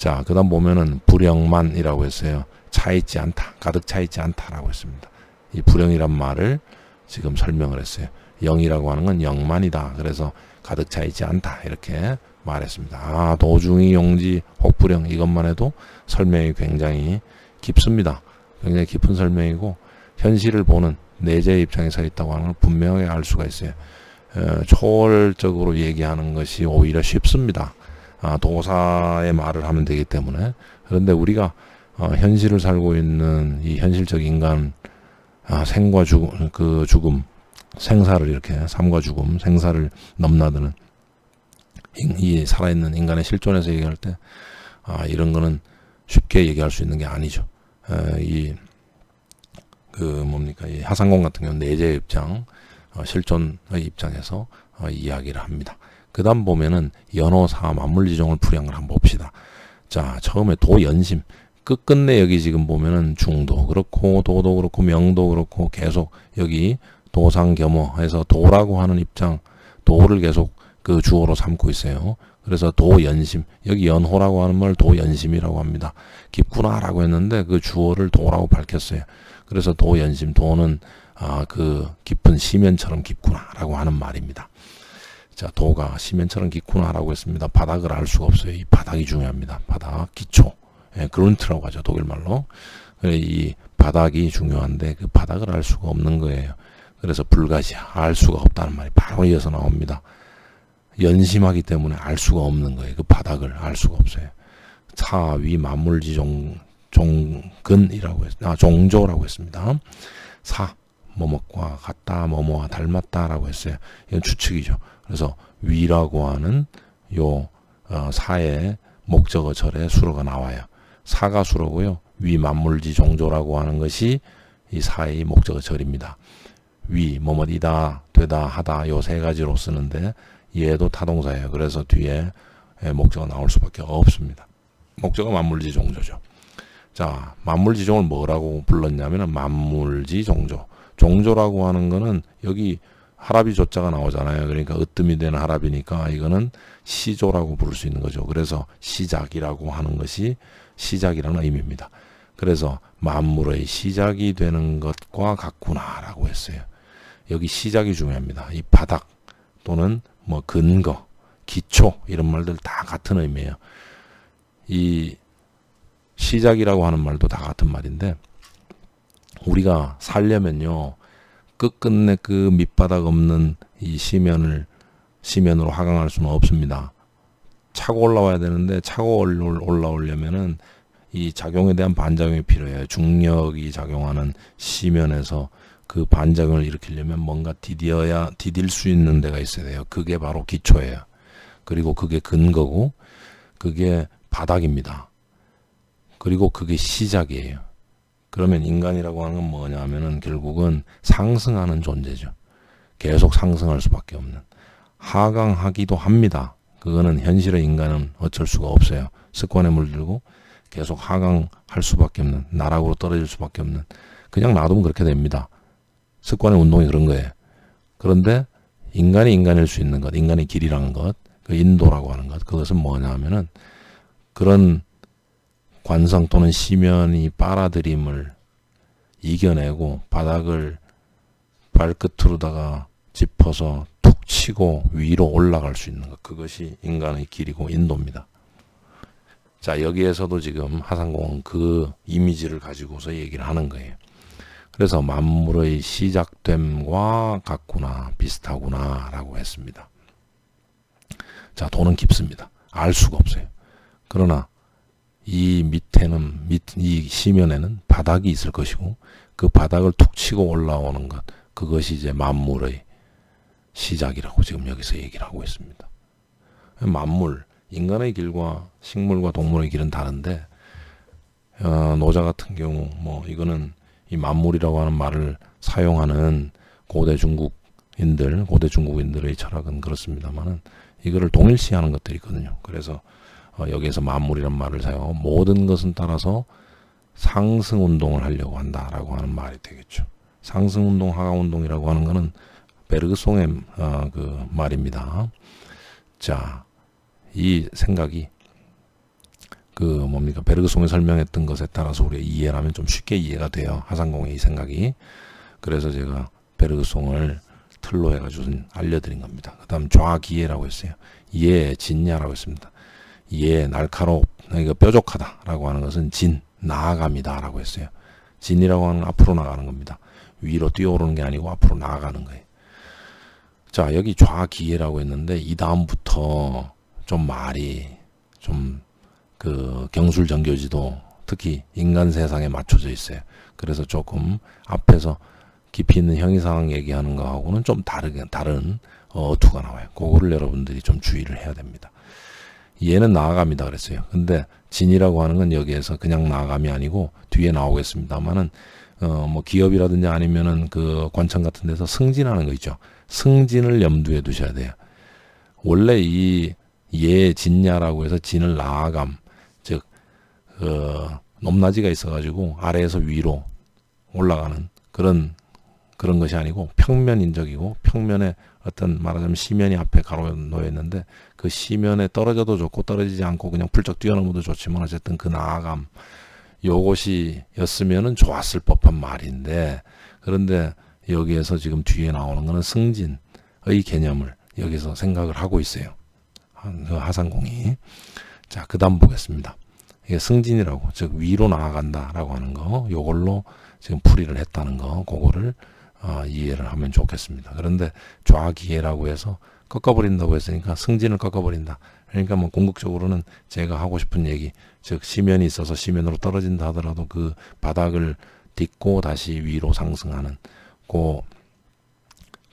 자, 그 다음 보면은 불영만이라고 했어요. 차있지 않다, 가득 차있지 않다라고 했습니다. 이 불영이란 말을 지금 설명을 했어요. 영이라고 하는 건 영만이다. 그래서 가득 차있지 않다 이렇게 말했습니다. 아, 도중이 용지 혹불영, 이것만 해도 설명이 굉장히 깊습니다. 굉장히 깊은 설명이고 현실을 보는 내재의 입장에 서 있다고 하는 걸 분명하게 알 수가 있어요. 초월적으로 얘기하는 것이 오히려 쉽습니다. 도사의 말을 하면 되기 때문에. 그런데 우리가 현실을 살고 있는 이 현실적 인간, 생과 죽음, 죽음, 생사를 이렇게 삶과 죽음, 생사를 넘나드는 이 살아있는 인간의 실존에서 얘기할 때 이런 거는 쉽게 얘기할 수 있는 게 아니죠. 이 하상공 같은 경우는 내재의 입장, 실존의 입장에서 이야기를 합니다. 그 다음 보면은 연호사 만물지종을 풀이한 걸 한번 봅시다. 자, 처음에 도연심, 끝끝내 여기 지금 보면은 중도 그렇고 도도 그렇고 명도 그렇고 계속 여기 도상겸호해서 도라고 하는 입장, 도를 계속 그 주어로 삼고 있어요. 그래서 도연심, 여기 연호라고 하는 말 도연심이라고 합니다. 깊구나라고 했는데 그 주어를 도라고 밝혔어요. 그래서 도연심, 도는 그 깊은 시면처럼 깊구나라고 하는 말입니다. 자, 도가 시면처럼 깊구나라고 했습니다. 바닥을 알 수가 없어요. 이 바닥이 중요합니다. 바닥, 기초, 그룬트라고 하죠, 독일말로. 이 바닥이 중요한데 그 바닥을 알 수가 없는 거예요. 그래서 불가시야, 알 수가 없다는 말이 바로 이어서 나옵니다. 연심하기 때문에 알 수가 없는 거예요. 그 바닥을 알 수가 없어요. 사위 만물지 종근이라고 종조라고 했습니다. 사, 뭐뭐과 같다, 뭐뭐와 닮았다라고 했어요. 이건 추측이죠. 그래서 위라고 하는 요 사의 목적어 절에 수로가 나와요. 사가 수로고요. 위 만물지 종조라고 하는 것이 이 사의 목적어 절입니다. 위, 뭐뭐이다, 되다, 하다 요 세 가지로 쓰는데 얘도 타동사예요. 그래서 뒤에 목적어 나올 수밖에 없습니다. 목적어 만물지 종조죠. 자, 만물지종을 뭐라고 불렀냐면 만물지 종조. 종조라고 하는 거는 여기 하랍이 조자가 나오잖아요. 그러니까 으뜸이 되는 하랍이니까 이거는 시조라고 부를 수 있는 거죠. 그래서 시작이라고 하는 것이 시작이라는 의미입니다. 그래서 만물의 시작이 되는 것과 같구나라고 했어요. 여기 시작이 중요합니다. 이 바닥 또는 뭐 근거, 기초 이런 말들 다 같은 의미예요. 이 시작이라고 하는 말도 다 같은 말인데 우리가 살려면요 끝끝내 그 밑바닥 없는 이 시면으로 하강할 수는 없습니다. 차고 올라와야 되는데 차고 올라오려면은 이 작용에 대한 반작용이 필요해요. 중력이 작용하는 시면에서 그 반작용을 일으키려면 뭔가 디딜 수 있는 데가 있어야 돼요. 그게 바로 기초예요. 그리고 그게 근거고 그게 바닥입니다. 그리고 그게 시작이에요. 그러면 인간이라고 하는 건 뭐냐 하면은 결국은 상승하는 존재죠. 계속 상승할 수밖에 없는. 하강하기도 합니다. 그거는 현실의 인간은 어쩔 수가 없어요. 습관에 물들고 계속 하강할 수밖에 없는, 나락으로 떨어질 수밖에 없는. 그냥 놔두면 그렇게 됩니다. 습관의 운동이 그런 거예요. 그런데 인간이 인간일 수 있는 것, 인간의 길이라는 것, 그 인도라고 하는 것, 그것은 뭐냐 하면은 그런 관성 또는 시면이 빨아들임을 이겨내고 바닥을 발끝으로다가 짚어서 툭 치고 위로 올라갈 수 있는 것, 그것이 인간의 길이고 인도입니다. 자, 여기에서도 지금 하상공은 그 이미지를 가지고서 얘기를 하는 거예요. 그래서 만물의 시작됨과 같구나, 비슷하구나 라고 했습니다. 자, 도는 깊습니다. 알 수가 없어요. 그러나 이 밑에는, 이 시면에는 바닥이 있을 것이고 그 바닥을 툭 치고 올라오는 것, 그것이 이제 만물의 시작이라고 지금 여기서 얘기를 하고 있습니다. 만물, 인간의 길과 식물과 동물의 길은 다른데 노자 같은 경우 뭐 이거는 이 만물이라고 하는 말을 사용하는 고대 중국인들의 철학은 그렇습니다만은 이거를 동일시하는 것들이 있거든요. 그래서 여기에서 만물이란 말을 사용하고 모든 것은 따라서 상승운동을 하려고 한다라고 하는 말이 되겠죠. 상승운동, 하강운동이라고 하는 것은 베르그송의 그 말입니다. 자, 이 생각이 그 뭡니까 베르그송이 설명했던 것에 따라서 우리가 이해를 하면 좀 쉽게 이해가 돼요. 하상공의 이 생각이. 그래서 제가 베르그송을 틀로 해가지고 알려드린 겁니다. 그 다음 좌기예라고 했어요. 예, 진야라고 했습니다. 예, 날카롭, 그러니까 뾰족하다라고 하는 것은 진, 나아갑니다라고 했어요. 진이라고 하는 건 앞으로 나가는 겁니다. 위로 뛰어오르는 게 아니고 앞으로 나아가는 거예요. 자, 여기 좌기예라고 했는데 이 다음부터 좀 말이 좀 그 경술정교지도 특히 인간 세상에 맞춰져 있어요. 그래서 조금 앞에서 깊이 있는 형이상황 얘기하는 거하고는 좀 다른 어투가 나와요. 그거를 여러분들이 좀 주의를 해야 됩니다. 얘는 나아갑니다 그랬어요. 근데 진이라고 하는 건 여기에서 그냥 나아감이 아니고 뒤에 나오겠습니다만은 뭐 기업이라든지 아니면은 그 관청 같은 데서 승진하는 거 있죠. 승진을 염두에 두셔야 돼요. 원래 이 예 진야라고 해서 진을 나아감, 즉 높낮이가 있어가지고 아래에서 위로 올라가는 그런 것이 아니고 평면인적이고 평면에 어떤 말하자면 시면이 앞에 가로 놓여 있는데 그 시면에 떨어져도 좋고 떨어지지 않고 그냥 풀쩍 뛰어넘어도 좋지만 어쨌든 그 나아감 요것이 였으면은 좋았을 법한 말인데 그런데 여기에서 지금 뒤에 나오는 거는 승진의 개념을 여기서 생각을 하고 있어요. 하상공이. 자, 그 다음 보겠습니다. 이게 승진이라고 즉 위로 나아간다라고 하는 거 요걸로 지금 풀이를 했다는 거 그거를 이해를 하면 좋겠습니다. 그런데 좌기예라고 해서 꺾어버린다고 했으니까 승진을 꺾어버린다. 그러니까 뭐 궁극적으로는 제가 하고 싶은 얘기 즉 시면이 있어서 시면으로 떨어진다 하더라도 그 바닥을 딛고 다시 위로 상승하는 그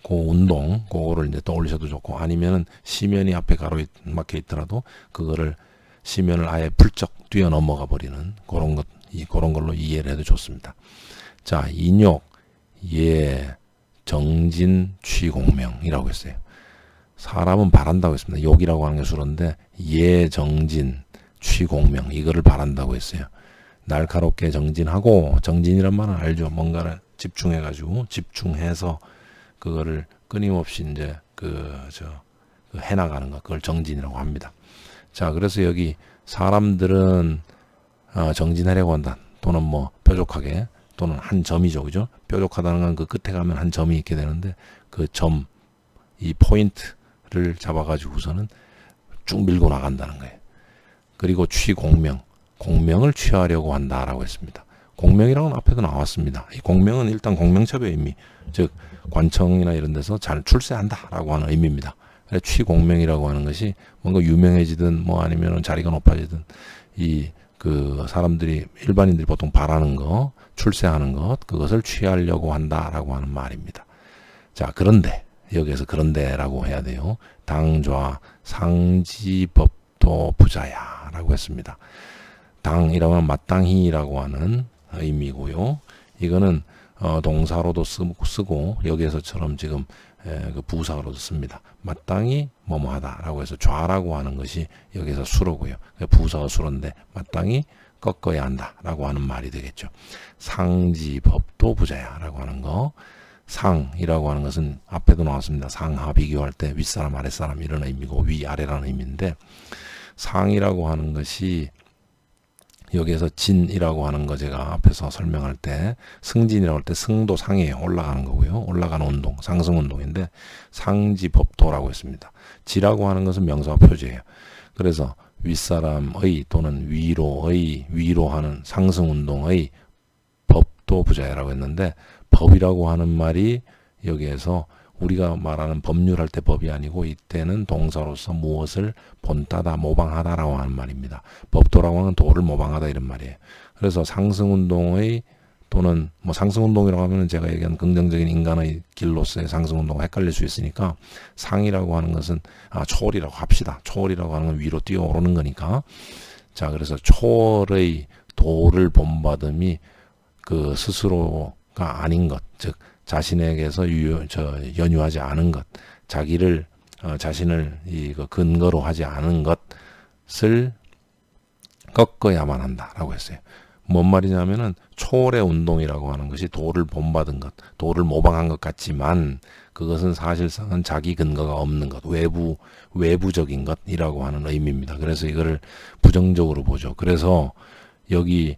운동 그거를 이제 떠올리셔도 좋고 아니면은 시면이 앞에 가로막혀 있더라도 그거를 시면을 아예 풀쩍 뛰어넘어가 버리는 그런 걸로 이해를 해도 좋습니다. 자, 인욕 예, 정진, 취공명이라고 했어요. 사람은 바란다고 했습니다. 욕이라고 하는 게 수로인데 예, 정진, 취공명 이거를 바란다고 했어요. 날카롭게 정진하고 정진이란 말은 알죠. 뭔가를 집중해서 그거를 끊임없이 이제 해나가는 것 그걸 정진이라고 합니다. 자, 그래서 여기 사람들은 정진하려고 한다. 또는 뭐 뾰족하게 또는 한 점이죠. 그죠? 뾰족하다는 건 그 끝에 가면 한 점이 있게 되는데 그 점, 이 포인트를 잡아가지고서는 쭉 밀고 나간다는 거예요. 그리고 취공명, 공명을 취하려고 한다라고 했습니다. 공명이라는 건 앞에도 나왔습니다. 이 공명은 일단 공명첩의 의미, 즉 관청이나 이런 데서 잘 출세한다라고 하는 의미입니다. 취공명이라고 하는 것이 뭔가 유명해지든 뭐 아니면 자리가 높아지든 그 사람들이 일반인들이 보통 바라는 거, 출세하는 것, 그것을 취하려고 한다라고 하는 말입니다. 자, 그런데 여기에서 그런데라고 해야 돼요. 당좌 상지법도 부자야라고 했습니다. 당이라고 하면 마땅히라고 하는 의미고요. 이거는 동사로도 쓰고 여기에서처럼 지금 그 부사로도 씁니다. 마땅히 뭐뭐하다라고 해서 좌라고 하는 것이 여기서 수로고요. 부사가 수로인데 마땅히 꺾어야 한다라고 하는 말이 되겠죠. 상지법도 부자야라고 하는 거. 상이라고 하는 것은 앞에도 나왔습니다. 상하 비교할 때 윗사람 아랫사람 이런 의미고 위아래라는 의미인데 상이라고 하는 것이 여기에서 진이라고 하는 거 제가 앞에서 설명할 때 승진이라고 할 때 승도 상에 올라가는 거고요. 올라가는 운동, 상승 운동인데 상지법도라고 했습니다. 지라고 하는 것은 명사와 표제예요. 그래서 윗사람의 또는 위로 하는 상승 운동의 법도 부자야라고 했는데 법이라고 하는 말이 여기에서 우리가 말하는 법률할 때 법이 아니고 이때는 동사로서 무엇을 본따다 모방하다라고 하는 말입니다. 법도라고 하는 도를 모방하다 이런 말이에요. 그래서 상승운동의 또는 뭐 상승운동이라고 하면 제가 얘기한 긍정적인 인간의 길로서의 상승운동과 헷갈릴 수 있으니까 상이라고 하는 것은 초월이라고 합시다. 초월이라고 하는 건 위로 뛰어오르는 거니까. 자, 그래서 초월의 도를 본받음이 그 스스로가 아닌 것, 즉 자신에게서 연유하지 않은 것, 자신을 근거로 하지 않은 것을 꺾어야만 한다라고 했어요. 뭔 말이냐면은 초월의 운동이라고 하는 것이 도를 본받은 것, 도를 모방한 것 같지만 그것은 사실상은 자기 근거가 없는 것, 외부적인 것이라고 하는 의미입니다. 그래서 이거를 부정적으로 보죠. 그래서 여기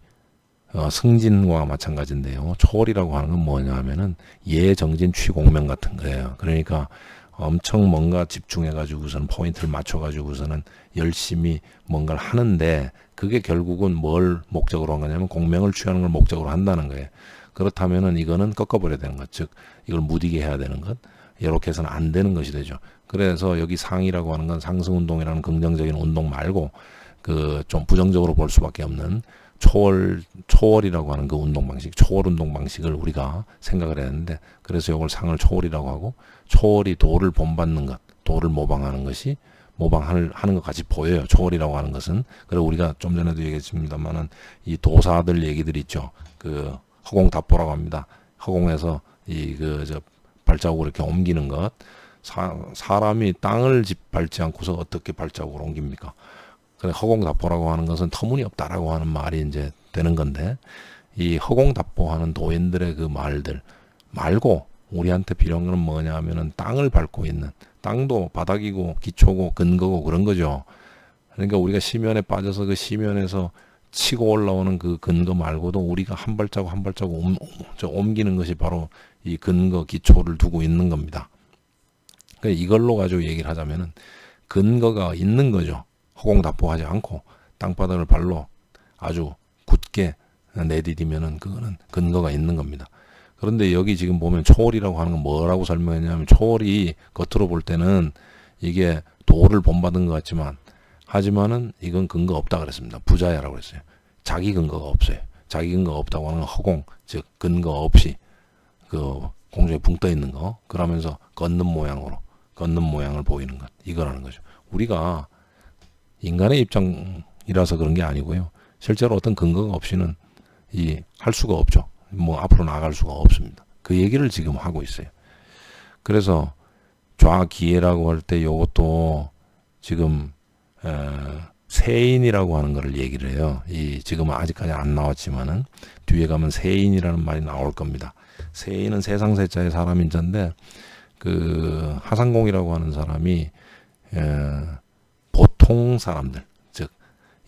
승진과 마찬가지인데요. 초월이라고 하는 건 뭐냐 하면은 예정진 취공명 같은 거예요. 그러니까 엄청 뭔가 집중해가지고서는 포인트를 맞춰가지고서는 열심히 뭔가를 하는데 그게 결국은 뭘 목적으로 한 거냐면 공명을 취하는 걸 목적으로 한다는 거예요. 그렇다면은 이거는 꺾어버려야 되는 것, 즉 이걸 무디게 해야 되는 것, 이렇게 해서는 안 되는 것이 되죠. 그래서 여기 상이라고 하는 건 상승운동이라는 긍정적인 운동 말고 그 좀 부정적으로 볼 수밖에 없는 초월이라고 하는 그 운동 방식, 초월 운동 방식을 우리가 생각을 해야 하는데, 그래서 이걸 상을 초월이라고 하고, 초월이 도를 본받는 것, 도를 모방하는 것이 모방하는 것 같이 보여요. 초월이라고 하는 것은. 그리고 우리가 좀 전에도 얘기했습니다만은 이 도사들 얘기들 있죠. 그 허공답보라고 합니다. 허공에서 저 발자국을 이렇게 옮기는 것. 사람이 땅을 밟지 않고서 어떻게 발자국을 옮깁니까? 그래, 허공답보라고 하는 것은 터무니없다라고 하는 말이 이제 되는 건데, 이 허공답보하는 도인들의 그 말들 말고 우리한테 필요한 거는 뭐냐 하면은 땅을 밟고 있는, 땅도 바닥이고 기초고 근거고 그런 거죠. 그러니까 우리가 시면에 빠져서 그 시면에서 치고 올라오는 그 근거 말고도 우리가 한 발자국 한 발자국 옮기는 것이 바로 이 근거 기초를 두고 있는 겁니다. 그러니까 이걸로 가지고 얘기를 하자면은 근거가 있는 거죠. 허공답보하지 않고 땅바닥을 발로 아주 굳게 내디디면은 그거는 근거가 있는 겁니다. 그런데 여기 지금 보면 초월이라고 하는 건 뭐라고 설명했냐면, 초월이 겉으로 볼 때는 이게 도를 본받은 것 같지만, 하지만은 이건 근거 없다 그랬습니다. 부자야라고 그랬어요. 자기 근거가 없어요. 자기 근거가 없다고 하는 건 허공, 즉 근거 없이 그 공중에 붕 떠 있는 거, 그러면서 걷는 모양을 보이는 것, 이거라는 거죠. 우리가 인간의 입장이라서 그런 게 아니고요. 실제로 어떤 근거가 없이는 할 수가 없죠. 뭐 앞으로 나아갈 수가 없습니다. 그 얘기를 지금 하고 있어요. 그래서 좌기회라고 할 때 이것도 지금 세인이라고 하는 거를 얘기를 해요. 지금은 아직까지 안 나왔지만은 뒤에 가면 세인이라는 말이 나올 겁니다. 세인은 세상세자의 사람 인자인데, 그 하상공이라고 하는 사람이 보통 사람들, 즉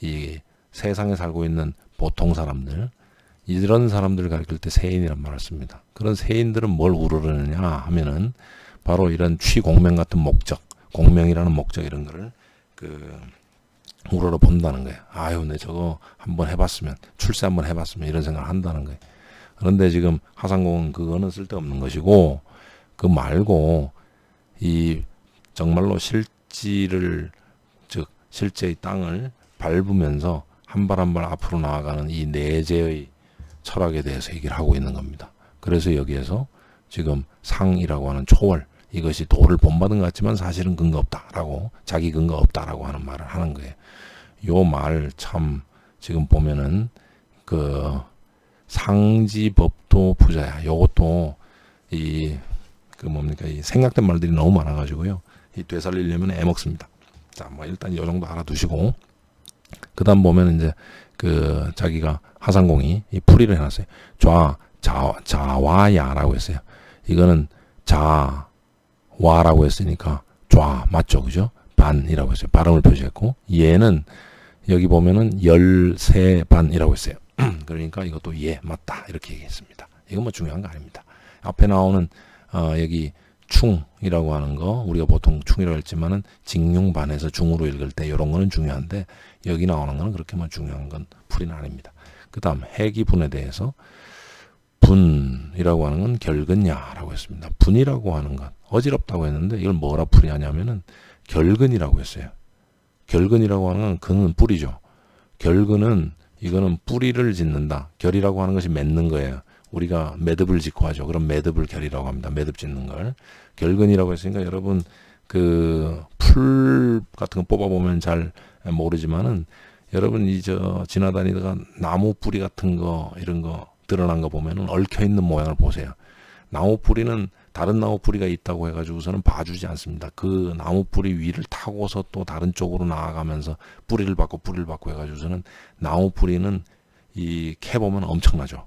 이 세상에 살고 있는 보통 사람들, 이런 사람들을 가리킬 때 세인이란 말을 씁니다. 그런 세인들은 뭘 우러르느냐 하면은 바로 이런 취공명 같은 목적, 공명이라는 목적, 이런 거를 우러러 본다는 거예요. 아유, 내 저거 한번 해봤으면, 출세 한번 해봤으면, 이런 생각을 한다는 거예요. 그런데 지금 하상공은 그거는 쓸데없는 것이고, 그 말고 정말로 실지를, 즉 실제의 땅을 밟으면서 한 발 한 발 앞으로 나아가는 이 내재의 철학에 대해서 얘기를 하고 있는 겁니다. 그래서 여기에서 지금 상이라고 하는 초월, 이것이 도를 본받은 것 같지만 사실은 근거 없다라고, 자기 근거 없다라고 하는 말을 하는 거예요. 요 말 참 지금 보면은 그 상지법도 부자야, 요것도 이 생략된 말들이 너무 많아가지고요. 되살리려면 애먹습니다. 자, 뭐 일단 이 정도 알아두시고, 그 다음 보면 이제 자기가 하상공이 이 풀이를 해놨어요. 좌와야라고 했어요. 이거는 자와라고 했으니까 좌 맞죠, 그죠? 반이라고 했어요. 발음을 표시했고, 얘는 여기 보면은 13반이라고 했어요. 그러니까 이것도 예 맞다 이렇게 얘기했습니다. 이건 뭐 중요한 거 아닙니다. 앞에 나오는 여기 충이라고 하는 거, 우리가 보통 충이라고 했지만은 직융반에서 중으로 읽을 때 이런 거는 중요한데, 여기 나오는 거는 그렇게 뭐 중요한 건 풀이는 아닙니다. 그 다음 해기분에 대해서 분이라고 하는 건 결근야라고 했습니다. 분이라고 하는 건 어지럽다고 했는데, 이걸 뭐라 풀이하냐면은 결근이라고 했어요. 결근이라고 하는 건 근은 뿌리죠. 결근은 이거는 뿌리를 짓는다. 결이라고 하는 것이 맺는 거예요. 우리가 매듭을 짓고 하죠. 그럼 매듭을 결이라고 합니다. 매듭 짓는 걸. 결근이라고 했으니까 여러분 풀 같은 거 뽑아보면 잘 모르지만은, 여러분 지나다니다가 나무 뿌리 같은 거, 이런 거 드러난 거 보면은 얽혀 있는 모양을 보세요. 나무 뿌리는 다른 나무 뿌리가 있다고 해가지고서는 봐주지 않습니다. 그 나무 뿌리 위를 타고서 또 다른 쪽으로 나아가면서 뿌리를 받고 해가지고서는 나무 뿌리는 캐 보면 엄청나죠.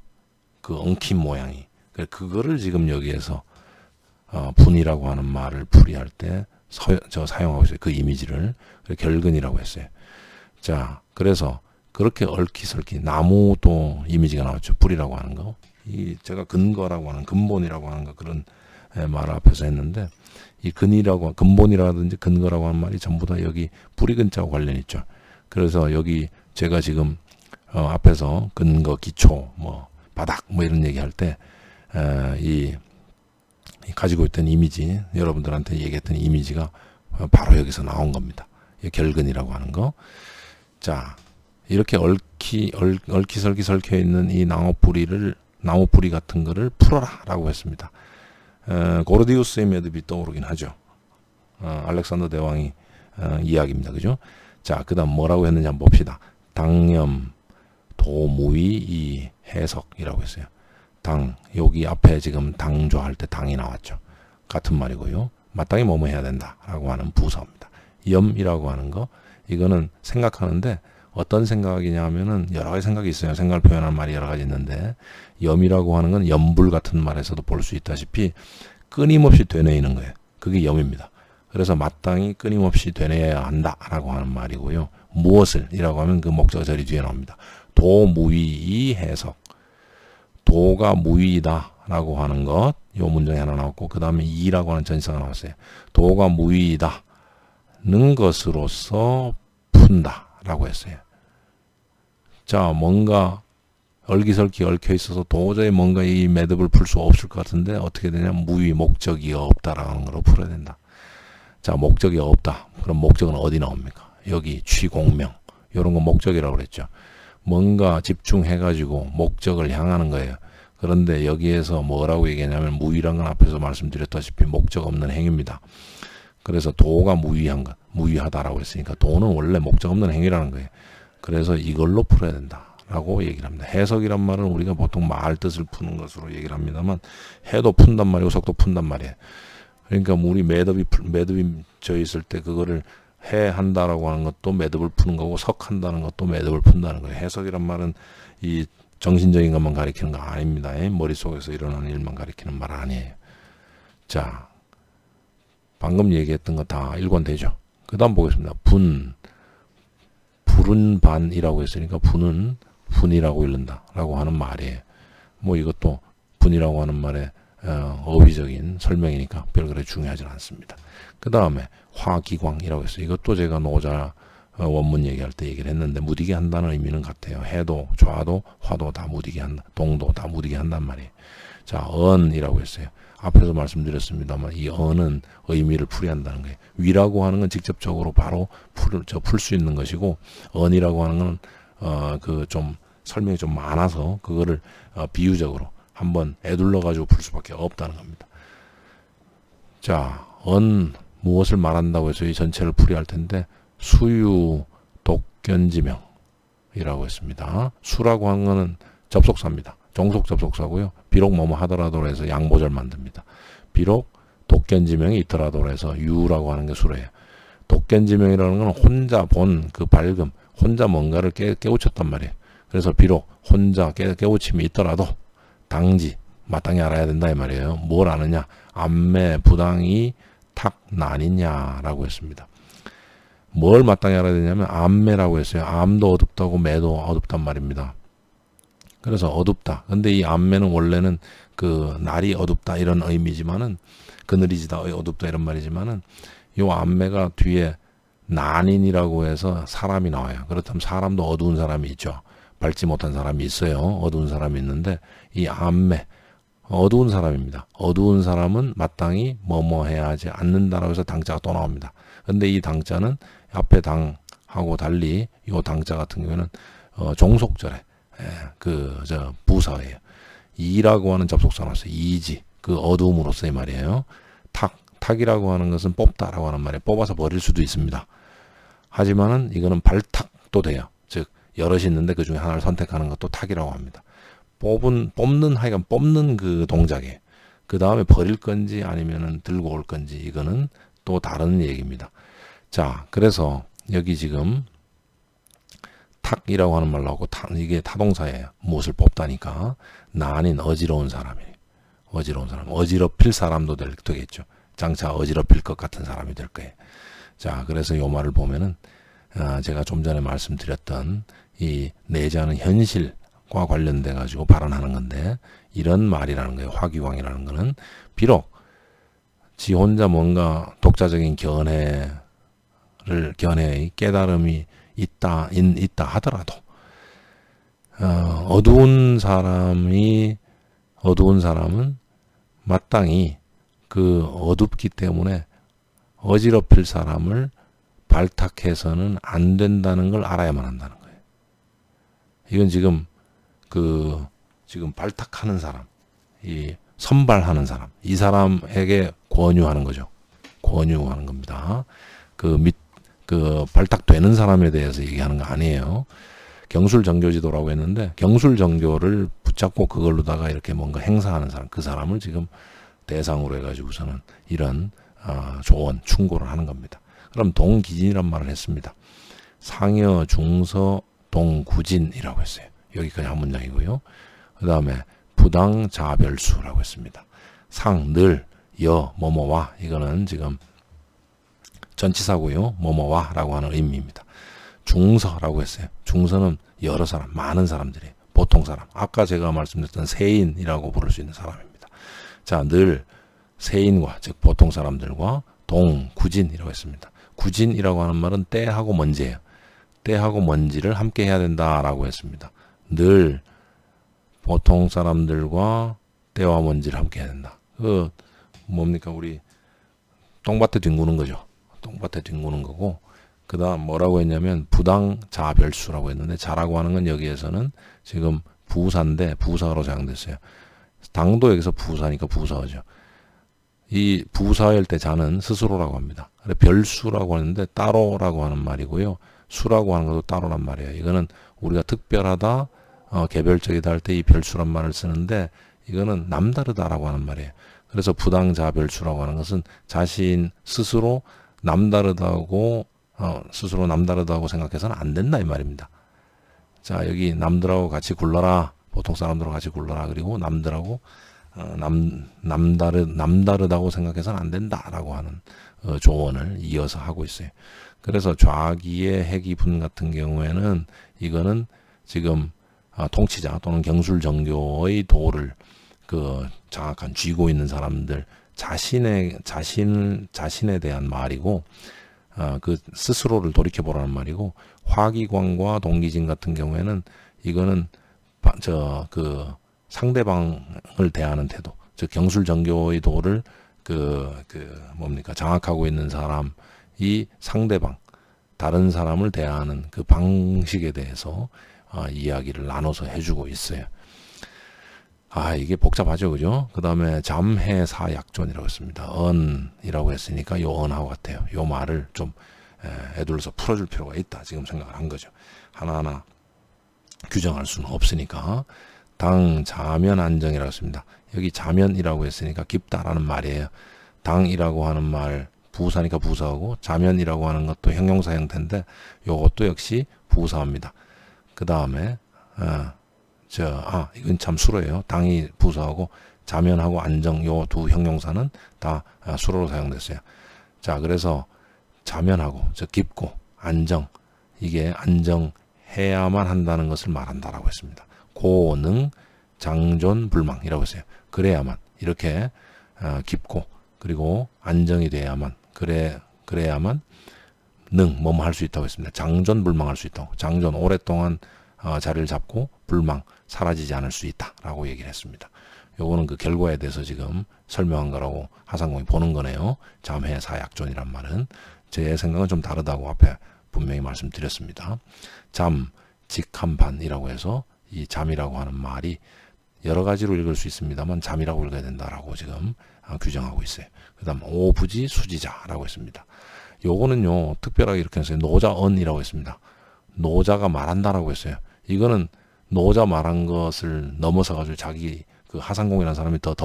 그 엉킨 모양이. 그거를 지금 여기에서 분이라고 하는 말을 풀이할 때 사용하고 있어요. 그 이미지를. 결근이라고 했어요. 자, 그래서 그렇게 얽히설키 나무도 이미지가 나왔죠. 뿌리라고 하는 거. 제가 근거라고 하는, 근본이라고 하는 거 그런 말을 앞에서 했는데, 이 근본이라든지 근거라고 하는 말이 전부 다 여기 뿌리 근자하고 관련이 있죠. 그래서 여기 제가 지금 앞에서 근거, 기초, 뭐 바닥 뭐 이런 얘기할 때 이 가지고 있던 이미지, 여러분들한테 얘기했던 이미지가 바로 여기서 나온 겁니다. 이 결근이라고 하는 거. 자, 이렇게 얽히설키 설켜 있는 이 나무 뿌리 같은 거를 풀어라라고 했습니다. 고르디우스의 매듭이 떠오르긴 하죠. 알렉산더 대왕이 이야기입니다. 그죠? 자, 그 다음 뭐라고 했는지 한번 봅시다. 당염, 도무위, 이 해석이라고 했어요. 여기 앞에 지금 당조할 때 당이 나왔죠. 같은 말이고요. 마땅히 뭐뭐 해야 된다라고 하는 부사입니다. 염이라고 하는 거, 이거는 생각하는데 어떤 생각이냐 하면은 여러 가지 생각이 있어요. 생각을 표현하는 말이 여러 가지 있는데, 염이라고 하는 건 염불 같은 말에서도 볼 수 있다시피 끊임없이 되뇌이는 거예요. 그게 염입니다. 그래서 마땅히 끊임없이 되뇌어야 한다라고 하는 말이고요. 무엇을 이라고 하면 그 목적어 절이 뒤에 나옵니다. 도무위이 해석. 도가 무위이다라고 하는 것, 요 문장이 하나 나왔고, 그 다음에 이라고 하는 전치사가 나왔어요. 도가 무위이다는 것으로서 푼다라고 했어요. 자, 뭔가 얼기설기 얽혀 있어서 도저히 뭔가 이 매듭을 풀 수 없을 것 같은데 어떻게 되냐? 무위, 목적이 없다라는 걸로 풀어야 된다. 자, 목적이 없다. 그럼 목적은 어디 나옵니까? 여기 취공명, 이런 거 목적이라고 그랬죠. 뭔가 집중해가지고 목적을 향하는 거예요. 그런데 여기에서 뭐라고 얘기하냐면, 무위란 건 앞에서 말씀드렸다시피 목적 없는 행위입니다. 그래서 도가 무위하다라고 했으니까 도는 원래 목적 없는 행위라는 거예요. 그래서 이걸로 풀어야 된다라고 얘기를 합니다. 해석이란 말은 우리가 보통 말 뜻을 푸는 것으로 얘기를 합니다만, 해도 푼단 말이고 석도 푼단 말이에요. 그러니까 우리 매듭이 져 있을 때 그거를 해한다라고 하는 것도 매듭을 푸는 거고, 석한다는 것도 매듭을 푼다는 거예요. 해석이란 말은 이 정신적인 것만 가리키는 거 아닙니다. 머릿속에서 일어나는 일만 가리키는 말 아니에요. 자, 방금 얘기했던 거 다 일관되죠. 그 다음 보겠습니다. 불은 반이라고 했으니까 분은 분이라고 읽는다라고 하는 말이에요. 뭐 이것도 분이라고 하는 말의 어휘적인 설명이니까 별 그렇게 중요하지 않습니다. 그 다음에 화기광이라고 했어요. 이것도 제가 노자 원문 얘기할 때 얘기를 했는데, 무디게 한다는 의미는 같아요. 해도 좌도 화도 다 무디게 한다, 동도 다 무디게 한단 말이에요. 자, 언이라고 했어요. 앞에서 말씀드렸습니다만 이 언은 의미를 풀이한다는 거예요. 위라고 하는 건 직접적으로 바로 풀 수 있는 것이고, 언이라고 하는 건 그 좀 설명이 좀 많아서 그거를 비유적으로 한번 애둘러 가지고 풀 수밖에 없다는 겁니다. 자, 무엇을 말한다고 해서 이 전체를 풀이할 텐데, 수유 독견지명이라고 했습니다. 수라고 하는 것은 접속사입니다. 종속 접속사고요. 비록 뭐뭐 하더라도 해서 양보절 만듭니다. 비록 독견지명이 있더라도 해서 유라고 하는 게 수래요. 독견지명이라는 건 혼자 본 그 밝음, 혼자 뭔가를 깨우쳤단 말이에요. 그래서 비록 혼자 깨우침이 있더라도 당지 마땅히 알아야 된다 이 말이에요. 뭘 아느냐? 암매 부당이 탁난이냐라고 했습니다. 뭘 마땅히 알아야 되냐면 암매라고 했어요. 암도 어둡다고 매도 어둡단 말입니다. 그래서 어둡다. 근데 이 암매는 원래는 그 날이 어둡다 이런 의미지만은, 그늘이지다 어둡다 이런 말이지만은, 요 암매가 뒤에 난인이라고 해서 사람이 나와요. 그렇다면 사람도 어두운 사람이 있죠. 밝지 못한 사람이 있어요. 어두운 사람이 있는데, 이 암매 어두운 사람입니다. 어두운 사람은 마땅히 뭐뭐 해야 하지 않는다라고 해서 당자가 또 나옵니다. 근데 이 당자는 앞에 당하고 달리 이 당자 같은 경우에는 종속절에 부사예요. 이라고 하는 접속사 나왔어요. 이지, 그 어두움으로서의 말이에요. 탁이라고 하는 것은 뽑다라고 하는 말이에요. 뽑아서 버릴 수도 있습니다. 하지만은 이거는 발탁도 돼요. 즉 여럿이 있는데 그 중에 하나를 선택하는 것도 탁이라고 합니다. 뽑는 그 동작이에요. 그 다음에 버릴 건지 아니면은 들고 올 건지, 이거는 또 다른 얘기입니다. 자, 그래서 여기 지금 탁이라고 하는 말 나오고, 이게 타동사예요. 무엇을 뽑다니까. 난인 어지러운 사람이에요. 어지러운 사람, 어지럽힐 사람도 되겠죠. 장차 어지럽힐 것 같은 사람이 될 거예요. 자, 그래서 요 말을 보면은 제가 좀 전에 말씀드렸던 이 내재하는 현실과 관련돼 가지고 발언하는 건데, 이런 말이라는 거예요. 화기광이라는 거는 비록 지 혼자 뭔가 독자적인 견해의 깨달음이 있다 하더라도 어두운 사람은 마땅히 그 어둡기 때문에 어지럽힐 사람을 발탁해서는 안 된다는 걸 알아야만 한다는 거예요. 이건 지금 지금 발탁하는 사람, 이 선발하는 사람, 이 사람에게 권유하는 거죠. 권유하는 겁니다. 그 발탁되는 사람에 대해서 얘기하는 거 아니에요. 경술정교지도라고 했는데, 경술정교를 붙잡고 그걸로다가 이렇게 뭔가 행사하는 사람, 그 사람을 지금 대상으로 해가지고서는 이런 조언, 충고를 하는 겁니다. 그럼 동기진이란 말을 했습니다. 상여, 중서, 동구진이라고 했어요. 여기까지 한 문장이고요. 그 다음에 부당자별수라고 했습니다. 상, 늘, 여, 뭐뭐와, 이거는 지금 전치사고요. 뭐뭐와 라고 하는 의미입니다. 중서라고 했어요. 중서는 여러 사람, 많은 사람들이에요. 보통 사람. 아까 제가 말씀드렸던 세인이라고 부를 수 있는 사람입니다. 자, 늘 세인과, 즉 보통 사람들과 동구진이라고 했습니다. 구진이라고 하는 말은 때하고 먼지예요. 때하고 먼지를 함께 해야 된다라고 했습니다. 늘 보통 사람들과 때와 먼지를 함께 해야 된다. 뭡니까? 우리 똥밭에 뒹구는 거죠. 똥밭에 뒹구는 거고, 그 다음 뭐라고 했냐면 부당자별수라고 했는데, 자라고 하는 건 여기에서는 지금 부사인데 부사로 사용됐어요. 당도 여기서 부사니까 부사죠. 이 부사일 때 자는 스스로라고 합니다. 별수라고 하는데 따로라고 하는 말이고요. 수라고 하는 것도 따로란 말이에요. 이거는 우리가 특별하다, 개별적이다 할 때 이 별수란 말을 쓰는데, 이거는 남다르다라고 하는 말이에요. 그래서 부당자별수라고 하는 것은 자신 스스로 남다르다고 생각해서는 안 된다 이 말입니다. 자, 여기 남들하고 같이 굴러라, 보통 사람들하고 같이 굴러라, 그리고 남들하고 남다르다고 생각해서는 안 된다라고 하는 조언을 이어서 하고 있어요. 그래서 좌기의 해기분 같은 경우에는 이거는 지금 통치자 또는 경술정교의 도를 장악한 쥐고 있는 사람들 자신에 대한 말이고, 그 스스로를 돌이켜보라는 말이고, 화기광과 동기진 같은 경우에는 이거는 상대방을 대하는 태도, 즉 경술정교의 도를 장악하고 있는 사람이 상대방, 다른 사람을 대하는 그 방식에 대해서 이야기를 나눠서 해주고 있어요. 이게 복잡하죠, 그죠? 그 다음에 잠해사약존이라고 했습니다. 언이라고 했으니까 요 언하고 같아요. 요 말을 좀 애둘러서 풀어줄 필요가 있다, 지금 생각을 한 거죠. 하나하나 규정할 수는 없으니까. 당자면 안정이라고 했습니다. 여기 자면이라고 했으니까 깊다라는 말이에요. 당이라고 하는 말 부사니까 부사하고, 자면이라고 하는 것도 형용사 형태인데 요것도 역시 부사입니다. 그 다음에 이건 참 수로예요. 당이 부사하고 자면하고 안정, 요 두 형용사는 다 수로로 사용됐어요. 자, 그래서 자면하고, 깊고, 안정, 이게 안정해야만 한다는 것을 말한다라고 했습니다. 고능, 장존, 불망이라고 했어요. 그래야만, 이렇게 깊고, 그리고 안정이 돼야만, 그래야만 뭐뭐 할 수 있다고 했습니다. 장존, 불망할 수 있다고. 장존, 오랫동안 자리를 잡고, 불망, 사라지지 않을 수 있다라고 얘기를 했습니다. 요거는 그 결과에 대해서 지금 설명한 거라고 하상공이 보는 거네요. 잠해사약존이란 말은. 제 생각은 좀 다르다고 앞에 분명히 말씀드렸습니다. 직한반이라고 해서 이 잠이라고 하는 말이 여러 가지로 읽을 수 있습니다만 잠이라고 읽어야 된다라고 지금 규정하고 있어요. 그 다음 오부지 수지자라고 했습니다. 요거는요, 특별하게 이렇게 했어요. 노자언이라고 했습니다. 노자가 말한다라고 했어요. 이거는 노자 말한 것을 넘어서 가지고 자기 하상공이라는 사람이 더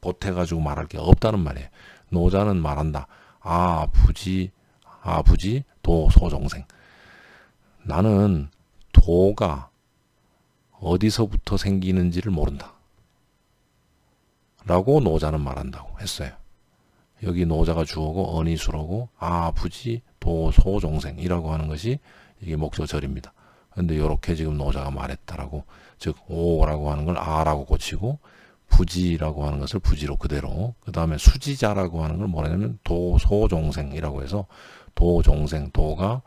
보태가지고 말할 게 없다는 말이에요. 노자는 말한다. 아부지 도소종생. 나는 도가 어디서부터 생기는지를 모른다. 라고 노자는 말한다고 했어요. 여기 노자가 주어고 언이 수로고 부지 도소종생이라고 하는 것이 이게 목적절입니다. 근데 이렇게 지금 노자가 말했다라고, 즉 오라고 하는 걸 아라고 고치고 부지라고 하는 것을 부지로 그대로, 그 다음에 수지자라고 하는 걸 뭐냐면 도소종생이라고 해서 도종생, 도가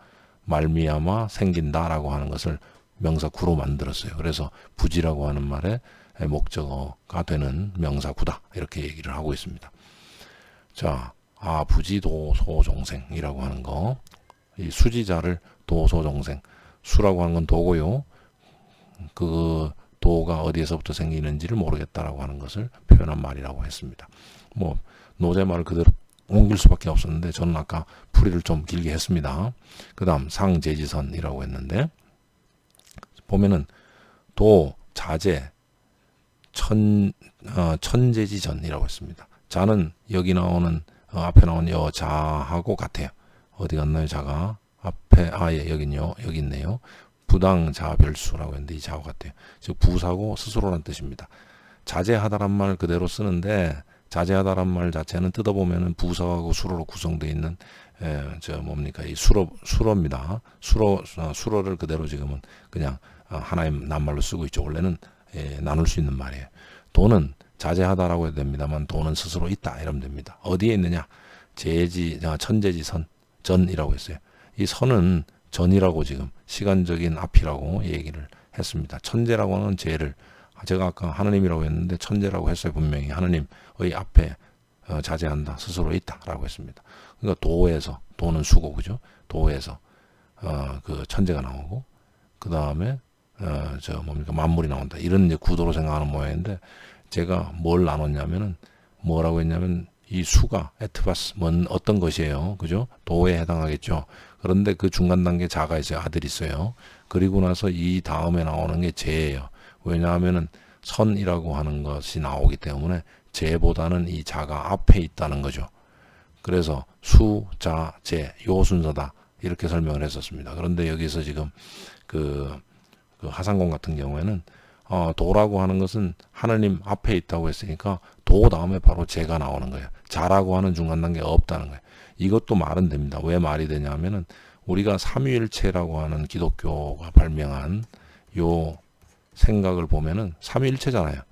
말미암아 생긴다라고 하는 것을 명사구로 만들었어요. 그래서 부지라고 하는 말의 목적어가 되는 명사구다, 이렇게 얘기를 하고 있습니다. 자, 부지 도소종생이라고 하는 거, 이 수지자를 도소종생, 수라고 하는 건 도고요. 그 도가 어디에서부터 생기는지를 모르겠다라고 하는 것을 표현한 말이라고 했습니다. 뭐 노제 말을 그대로 옮길 수밖에 없었는데 저는 아까 풀이를 좀 길게 했습니다. 그 다음 상제지선이라고 했는데 보면은 도, 자제, 천제지전이라고 했습니다. 자는 여기 나오는 앞에 나온 여자하고 같아요. 어디 갔나요? 자가 앞에 예, 여기 있네요. 부당자별수라고 했는데 이 자와 같아요. 즉 부사고 스스로란 뜻입니다. 자제하다란 말 그대로 쓰는데 자제하다란 말 자체는 뜯어보면은 부사하고 수로로 구성되어 있는 이 수로입니다. 수로를 그대로 지금은 그냥 하나의 낱말로 쓰고 있죠. 원래는 나눌 수 있는 말이에요. 도는 자제하다라고 해도 됩니다만 도는 스스로 있다 이러면 됩니다. 어디에 있느냐? 천제지선 전이라고 했어요. 이 선은 전이라고 지금 시간적인 앞이라고 얘기를 했습니다. 천재라고 하는 죄를 제가 아까 하느님이라고 했는데 천재라고 했어요. 분명히 하느님의 앞에 자제한다, 스스로 있다라고 했습니다. 그러니까 도에서, 도는 수고, 그죠? 도에서 그 천재가 나오고 그 다음에 만물이 나온다, 이런 이제 구도로 생각하는 모양인데 제가 뭘 나눴냐면은 뭐라고 했냐면 이 수가 에트바스 어떤 것이에요, 그죠? 도에 해당하겠죠. 그런데 그 중간 단계 자가 있어요, 아들이 있어요. 그리고 나서 이 다음에 나오는 게 제예요. 왜냐하면은 선이라고 하는 것이 나오기 때문에 제보다는 이 자가 앞에 있다는 거죠. 그래서 수, 자, 제 요 순서다 이렇게 설명을 했었습니다. 그런데 여기서 지금 그 하상공 같은 경우에는 도라고 하는 것은 하느님 앞에 있다고 했으니까 도 다음에 바로 제가 나오는 거예요. 자라고 하는 중간 단계가 없다는 거예요. 이것도 말은 됩니다. 왜 말이 되냐면은 우리가 삼위일체라고 하는 기독교가 발명한 요 생각을 보면은 삼위일체잖아요.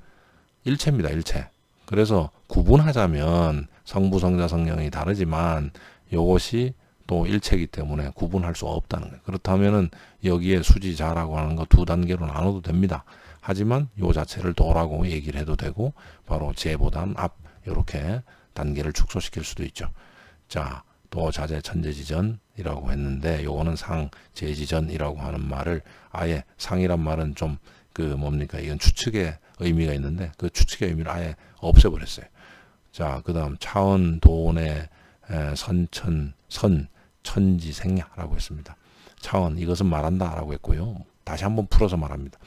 일체입니다, 일체. 그래서 구분하자면 성부, 성자, 성령이 다르지만 요것이 또 일체이기 때문에 구분할 수 없다는 거예요. 그렇다면은 여기에 수지자라고 하는 거 두 단계로 나눠도 됩니다. 하지만 요 자체를 도라고 얘기를 해도 되고 바로 제보단 앞 이렇게 단계를 축소시킬 수도 있죠. 자, 도, 자제, 천제지전이라고 했는데 요거는 상제지전이라고 하는 말을 아예 상이란 말은 좀 이건 추측의 의미가 있는데 그 추측의 의미를 아예 없애버렸어요. 자, 그 다음 차원, 도내, 천지생야라고 했습니다. 차원, 이것은 말한다라고 했고요. 다시 한번 풀어서 말합니다.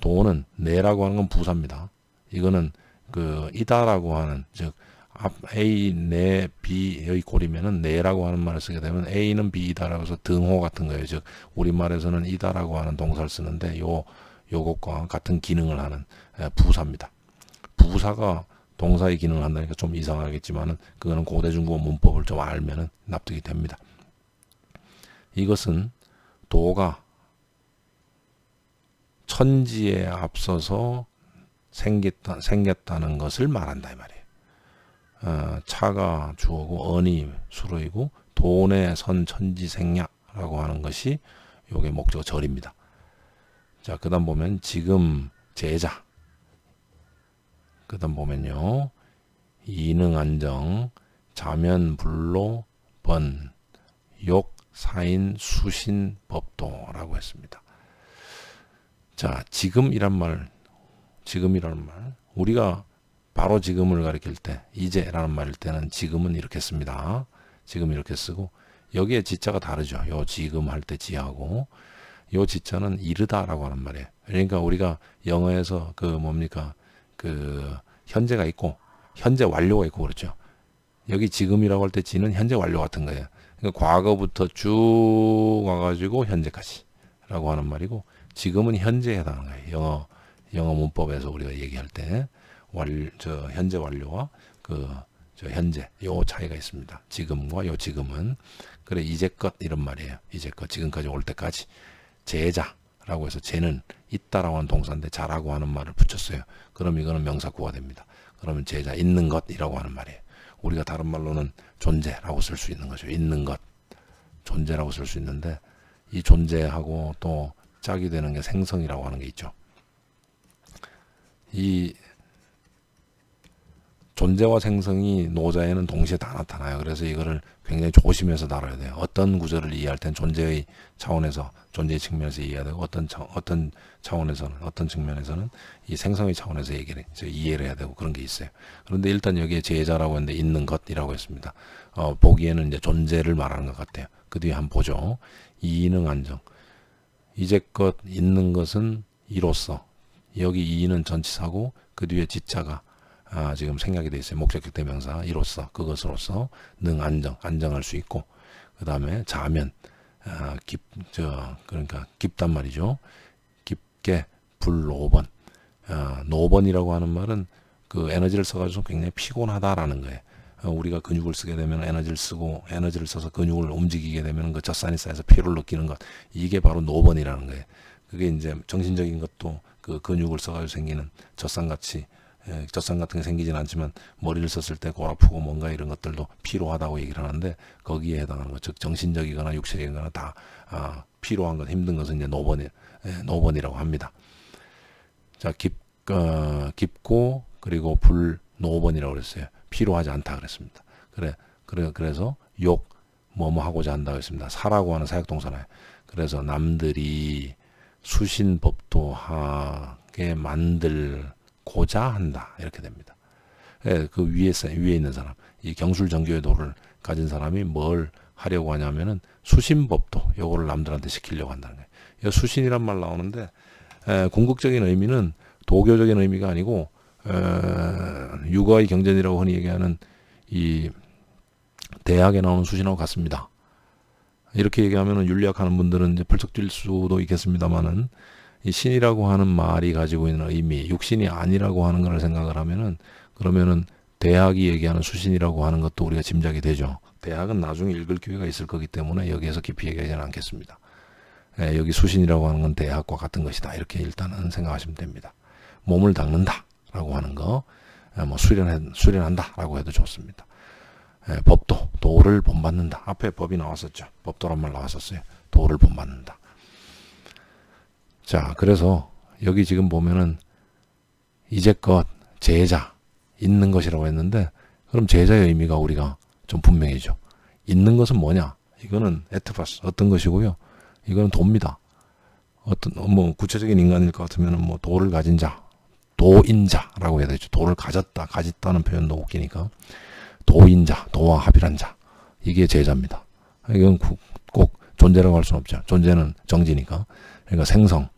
도는 내라고 하는 건 부사입니다. 이거는 이다라고 하는, 즉 A, 내, B 여기 고리면은 내라고 하는 말을 쓰게 되면 A는 B이다라고 해서 등호 같은 거예요. 즉 우리말에서는 이다라고 하는 동사를 쓰는데 요것과 같은 기능을 하는 부사입니다. 부사가 동사의 기능을 한다니까 좀 이상하겠지만은 그거는 고대 중국어 문법을 좀 알면은 납득이 됩니다. 이것은 도가 천지에 앞서서 생겼다는 것을 말한다 이 말이에요. 차가 주어고 언이 수로이고 도내 선 천지생야라고 하는 것이 요게 목적 절입니다. 자, 그 다음 보면 지금 제자, 그 다음 보면요 이능안정, 자면 불로 번, 욕 사인 수신 법도라고 했습니다. 자, 지금이란 말, 우리가 바로 지금을 가리킬 때 이제라는 말일 때는 지금은 이렇게 씁니다. 지금 이렇게 쓰고 여기에 지자가 다르죠. 요 지금 할 때 지하고 요 지자는 이르다라고 하는 말이에요. 그러니까 우리가 영어에서 현재가 있고 현재 완료가 있고 그렇죠. 여기 지금이라고 할 때 지는 현재 완료 같은 거예요. 그러니까 과거부터 쭉 와가지고 현재까지라고 하는 말이고 지금은 현재에 해당하는 거예요. 영어 문법에서 우리가 얘기할 때 현재 완료와 현재 요 차이가 있습니다. 지금과 요 지금은. 그래 이제껏 이런 말이에요. 이제껏 지금까지 올 때까지. 제자라고 해서 제는 있다라고 하는 동사인데 자라고 하는 말을 붙였어요. 그럼 이거는 명사구가 됩니다. 그러면 제자 있는 것이라고 하는 말이에요. 우리가 다른 말로는 존재라고 쓸 수 있는 거죠. 있는 것, 존재라고 쓸 수 있는데 이 존재하고 또 짝이 되는 게 생성이라고 하는 게 있죠. 이 존재와 생성이 노자에는 동시에 다 나타나요. 그래서 이거를 굉장히 조심해서 다뤄야 돼요. 어떤 구절을 이해할 땐 존재의 차원에서, 존재의 측면에서 이해해야 되고, 어떤 차원에서는, 어떤 측면에서는 이 생성의 차원에서 이해를 해야 되고 그런 게 있어요. 그런데 일단 여기에 제자라고 했는데 있는 것이라고 했습니다. 보기에는 이제 존재를 말하는 것 같아요. 그 뒤에 한번 보죠. 이인응 안정. 이제껏 있는 것은 이로써. 여기 이인은 전치사고 그 뒤에 지자가 지금 생략이 돼 있어요. 목적격 대명사 이로써 그것으로서 능 안정할 수 있고 그 다음에 자면 그러니까 깊단 말이죠. 깊게 불노번. 노번이라고 하는 말은 그 에너지를 써가지고 굉장히 피곤하다라는 거예요. 우리가 근육을 쓰게 되면 에너지를 써서 근육을 움직이게 되면 그 젖산이 쌓여서 피로를 느끼는 것, 이게 바로 노번이라는 거예요. 그게 이제 정신적인 것도 그 근육을 써가지고 생기는 젖산 같은 게 생기진 않지만 머리를 썼을 때 골 아프고 뭔가 이런 것들도 피로하다고 얘기를 하는데 거기에 해당하는 것, 즉 정신적이거나 육체적이거나 다 피로한 것, 힘든 것은 이제 노번이라고 합니다. 자, 깊고 그리고 불노번이라고 그랬어요. 피로하지 않다 그랬습니다. 그래서 뭐뭐 하고자 한다 그랬습니다. 사라고 하는 사역동사나요. 그래서 남들이 수신법도하게 만들고자 한다 이렇게 됩니다. 그 위에 있는 사람, 이 경술정교의 도를 가진 사람이 뭘 하려고 하냐면은 수신법도 요거를 남들한테 시키려고 한다는 거예요. 이 수신이란 말 나오는데 궁극적인 의미는 도교적인 의미가 아니고 육아의 경전이라고 흔히 얘기하는 이 대학에 나오는 수신하고 같습니다. 이렇게 얘기하면 윤리학 하는 분들은 이제 펄쩍 뛸 수도 있겠습니다만은 이 신이라고 하는 말이 가지고 있는 의미, 육신이 아니라고 하는 걸 생각을 하면은 그러면은 대학이 얘기하는 수신이라고 하는 것도 우리가 짐작이 되죠. 대학은 나중에 읽을 기회가 있을 거기 때문에 여기에서 깊이 얘기하지는 않겠습니다. 여기 수신이라고 하는 건 대학과 같은 것이다. 이렇게 일단은 생각하시면 됩니다. 몸을 닦는다라고 하는 거, 뭐 수련한다라고 해도 좋습니다. 법도, 도를 본받는다. 앞에 법이 나왔었죠. 법도란 말 나왔었어요. 도를 본받는다. 자, 그래서 여기 지금 보면은 이제껏 제자, 있는 것이라고 했는데 그럼 제자의 의미가 우리가 좀 분명해져. 있는 것은 뭐냐? 이거는 에트파스, 어떤 것이고요. 이거는 도입니다. 뭐 구체적인 인간일 것 같으면 뭐 도를 가진 자, 도인자라고 해야 되죠. 도를 가졌다는 표현도 웃기니까. 도인자, 도와 합일한 자. 이게 제자입니다. 이건 꼭 존재라고 할 수는 없죠. 존재는 정지니까. 그러니까 생성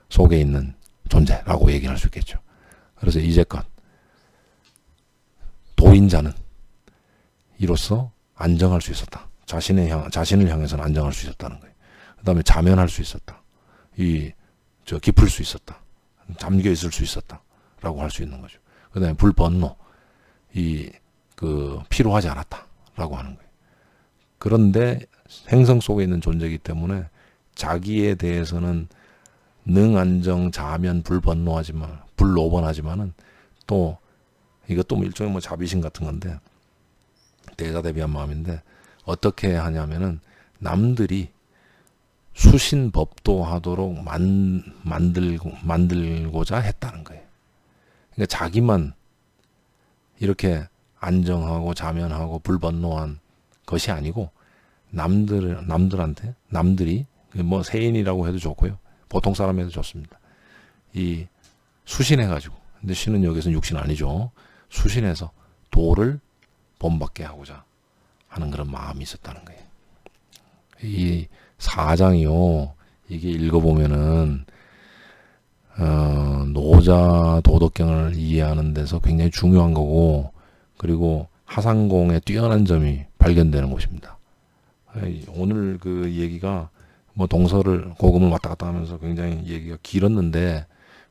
속에 있는 존재라고 얘기를 할 수 있겠죠. 그래서 이제껏 도인자는 이로써 안정할 수 있었다. 자신을 향해서는 안정할 수 있었다는 거예요. 그 다음에 자면할 수 있었다. 깊을 수 있었다. 잠겨 있을 수 있었다. 라고 할 수 있는 거죠. 그 다음에 불번노. 피로하지 않았다. 라고 하는 거예요. 그런데 행성 속에 있는 존재이기 때문에 자기에 대해서는 능안정, 자면, 불노번하지만은 또 이것도 일종의 뭐 자비심 같은 건데 대자대비한 마음인데 어떻게 하냐면은 남들이 수신법도하도록 만들고자 했다는 거예요. 그러니까 자기만 이렇게 안정하고 자면하고 불번노한 것이 아니고 남들이 뭐 세인이라고 해도 좋고요. 보통 사람 해도 좋습니다. 이 수신해가지고, 근데 신은 여기서는 육신 아니죠. 수신해서 도를 본받게 하고자 하는 그런 마음이 있었다는 거예요. 이 4장이요. 이게 읽어보면은 노자 도덕경을 이해하는 데서 굉장히 중요한 거고, 그리고 하상공의 뛰어난 점이 발견되는 곳입니다. 오늘 그 얘기가 뭐 동서를 고금을 왔다 갔다 하면서 굉장히 얘기가 길었는데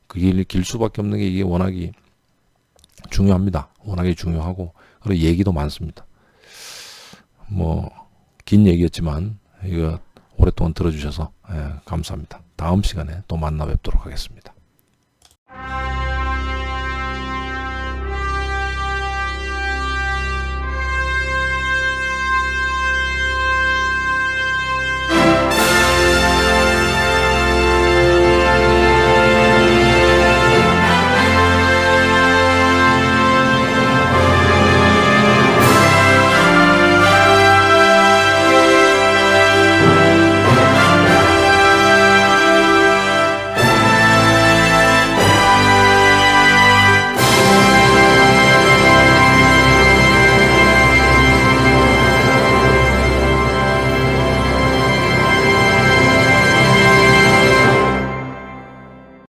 그 길 수밖에 없는 게 이게 워낙이 중요합니다. 워낙에 중요하고 그리고 얘기도 많습니다. 뭐 긴 얘기였지만 이거 오랫동안 들어주셔서 감사합니다. 다음 시간에 또 만나 뵙도록 하겠습니다.